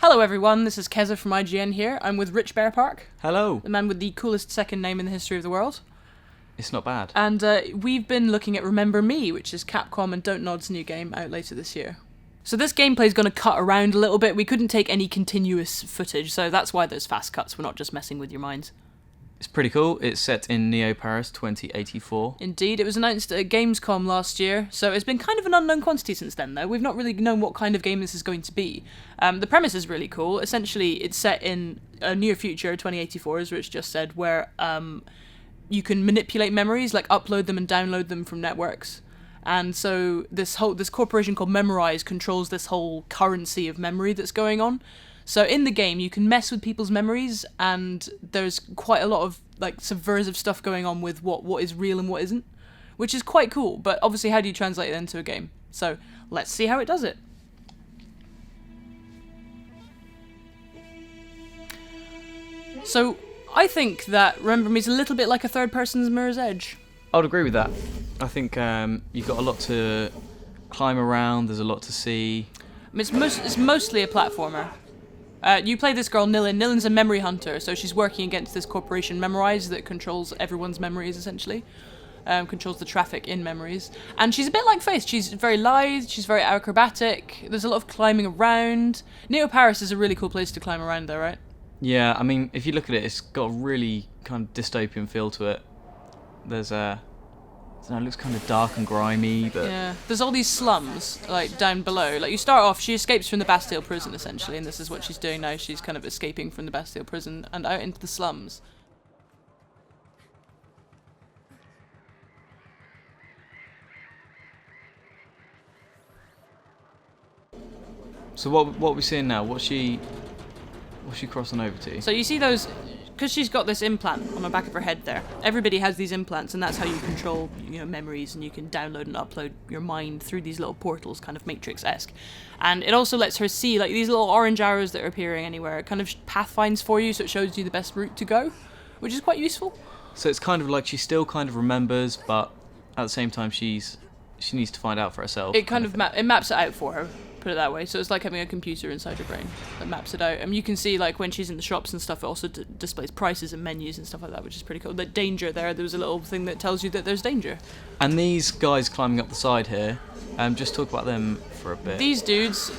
Hello everyone, this is Keza from IGN here. I'm with Rich Bear Park, Hello. the man with the coolest second name in the history of the world. It's not bad. And we've been looking at Remember Me, which is Capcom and Don't Nod's new game out later this year. So this gameplay is going to cut around a little bit. We couldn't take any continuous footage, so that's why there's fast cuts. We're not just messing with your minds. It's pretty cool. It's set in Neo Paris 2084. Indeed, it was announced at Gamescom last year, so it's been kind of an unknown quantity since then, though. We've not really known what kind of game this is going to be. The premise is really cool. Essentially, it's set in a near future, 2084, as Rich just said, where you can manipulate memories, like upload them and download them from networks. And so this corporation called Memorize controls this whole currency of memory that's going on. So in the game, you can mess with people's memories, and there's quite a lot of like subversive stuff going on with what is real and what isn't, which is quite cool. But obviously, how do you translate it into a game? So let's see how it does it. So I think that Remember Me is a little bit like a third-person's Mirror's Edge. I would agree with that. I think you've got a lot to climb around. There's a lot to see. It's mostly a platformer. You play this girl, Nilin. Nilin's a memory hunter, so she's working against this corporation, Memorize, that controls everyone's memories, essentially. Controls the traffic in memories. And she's a bit like Faith. She's very lithe, she's very acrobatic, there's a lot of climbing around. Neo Paris is a really cool place to climb around, though, right? Yeah, I mean, if you look at it, it's got a really kind of dystopian feel to it. There's it looks kind of dark and grimy, but... Yeah, there's all these slums, like, down below. Like, you start off, she escapes from the Bastille prison, essentially, and this is what she's doing now. She's kind of escaping from the Bastille prison and out into the slums. So what are we seeing now? What's she crossing over to? So you see those... Because she's got this implant on the back of her head there. Everybody has these implants, and that's how you control, memories, and you can download and upload your mind through these little portals, kind of Matrix-esque. And it also lets her see, like, these little orange arrows that are appearing anywhere. It kind of pathfinds for you, so it shows you the best route to go, which is quite useful. So it's kind of like she still kind of remembers, but at the same time she needs to find out for herself. It kind of it maps it out for her. Put it that way. So it's like having a computer inside your brain that maps it out. And you can see, like, when she's in the shops and stuff, it also displays prices and menus and stuff like that, which is pretty cool. The danger there was a little thing that tells you that there's danger. And these guys climbing up the side here, just talk about them for a bit. These dudes,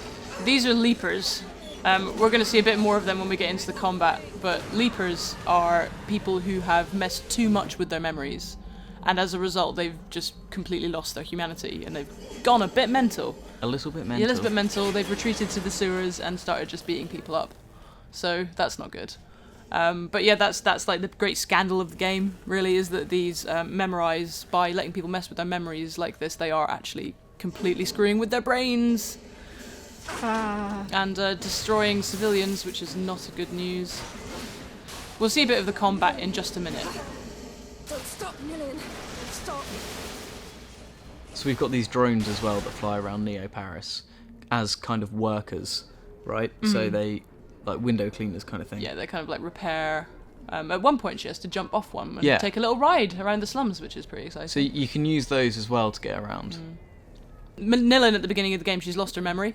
these are leapers. We're going to see a bit more of them when we get into the combat, but leapers are people who have messed too much with their memories, and as a result they've just completely lost their humanity, and they've gone a bit mental. A little bit mental. Yeah, a little bit mental. They've retreated to the sewers and started just beating people up. So that's not good. But yeah, that's like the great scandal of the game, really, is that these Memorize, by letting people mess with their memories like this, they are actually completely screwing with their brains. And destroying civilians, which is not good news. We'll see a bit of the combat in just a minute. Don't stop, Nilin. Stop. So we've got these drones as well that fly around Neo Paris as kind of workers, right? Mm-hmm. So they, like window cleaners kind of thing. Yeah, they kind of like repair. At one point she has to jump off one and take a little ride around the slums, which is pretty exciting. So you can use those as well to get around. Nilin, at the beginning of the game, she's lost her memory,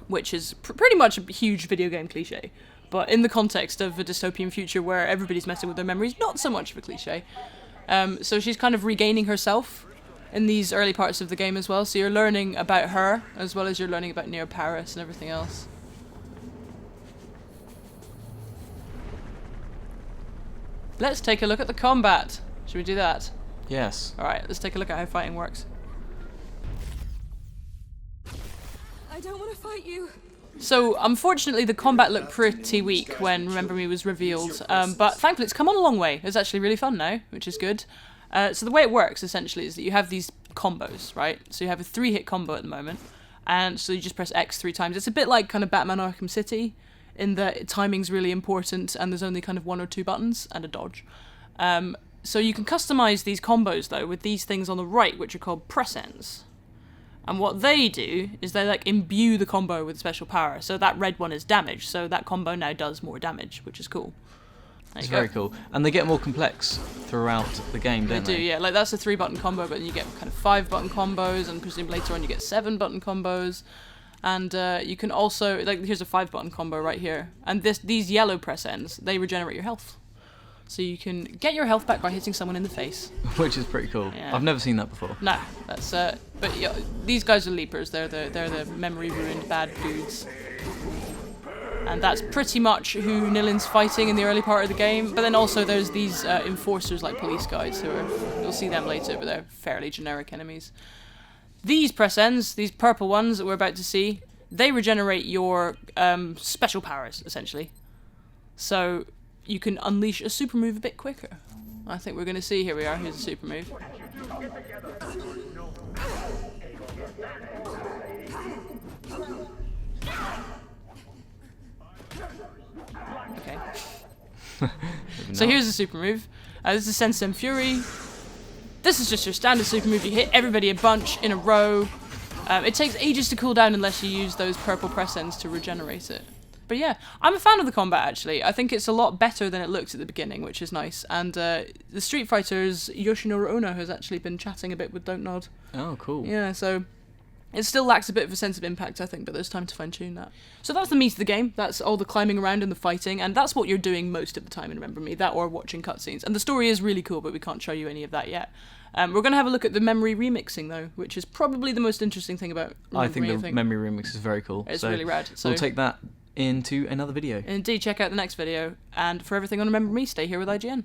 which is pretty much a huge video game cliche. But in the context of a dystopian future where everybody's messing with their memories, not so much of a cliche. So she's kind of regaining herself in these early parts of the game as well. So you're learning about her as well as you're learning about Neo Paris and everything else. Let's take a look at the combat. Should we do that? Yes. Alright, let's take a look at how fighting works. I don't want to fight you. So, unfortunately, the combat looked pretty weak when Remember Me was revealed, but thankfully it's come on a long way. It's actually really fun now, which is good. So the way it works, essentially, is that you have these combos, right? So you have a 3-hit combo at the moment, and so you just press X 3 times. It's a bit like kind of Batman Arkham City, in that timing's really important, and there's only kind of 1 or 2 buttons, and a dodge. So you can customize these combos, though, with these things on the right, which are called press ends. And what they do is they like imbue the combo with special power. So that red one is damage, so that combo now does more damage, which is cool. It's very cool. And they get more complex throughout the game, don't they? They do, yeah. Like, that's a 3-button combo, but then you get kind of 5-button combos, and presumably later on you get 7-button combos. And you can also, like, here's a 5-button combo right here. And these yellow press ends, they regenerate your health. So you can get your health back by hitting someone in the face. Which is pretty cool. Yeah. I've never seen that before. No, that's but yeah, these guys are leapers. They're the memory ruined bad dudes. And that's pretty much who Nilin's fighting in the early part of the game. But then also there's these enforcers like police guys who are, you'll see them later, but they're fairly generic enemies. These press ends, these purple ones that we're about to see, they regenerate your special powers, essentially. So you can unleash a super move a bit quicker. I think we're going to see, here we are, here's a super move. Okay. So here's the super move. This is Sensem Fury. This is just your standard super move. You hit everybody a bunch in a row. It takes ages to cool down unless you use those purple press ends to regenerate it. But yeah, I'm a fan of the combat, actually. I think it's a lot better than it looked at the beginning, which is nice. And the Street Fighter's Yoshinori Ono has actually been chatting a bit with Don't Nod. Oh, cool. Yeah, so it still lacks a bit of a sense of impact, I think, but there's time to fine-tune that. So that's the meat of the game. That's all the climbing around and the fighting, and that's what you're doing most of the time in Remember Me, that or watching cutscenes. And the story is really cool, but we can't show you any of that yet. We're going to have a look at the memory remixing, though, which is probably the most interesting thing about Remember I think Me, the memory remix is very cool. It's really rad. So we'll take that into another video. Indeed, check out the next video. And for everything on Remember Me, stay here with IGN.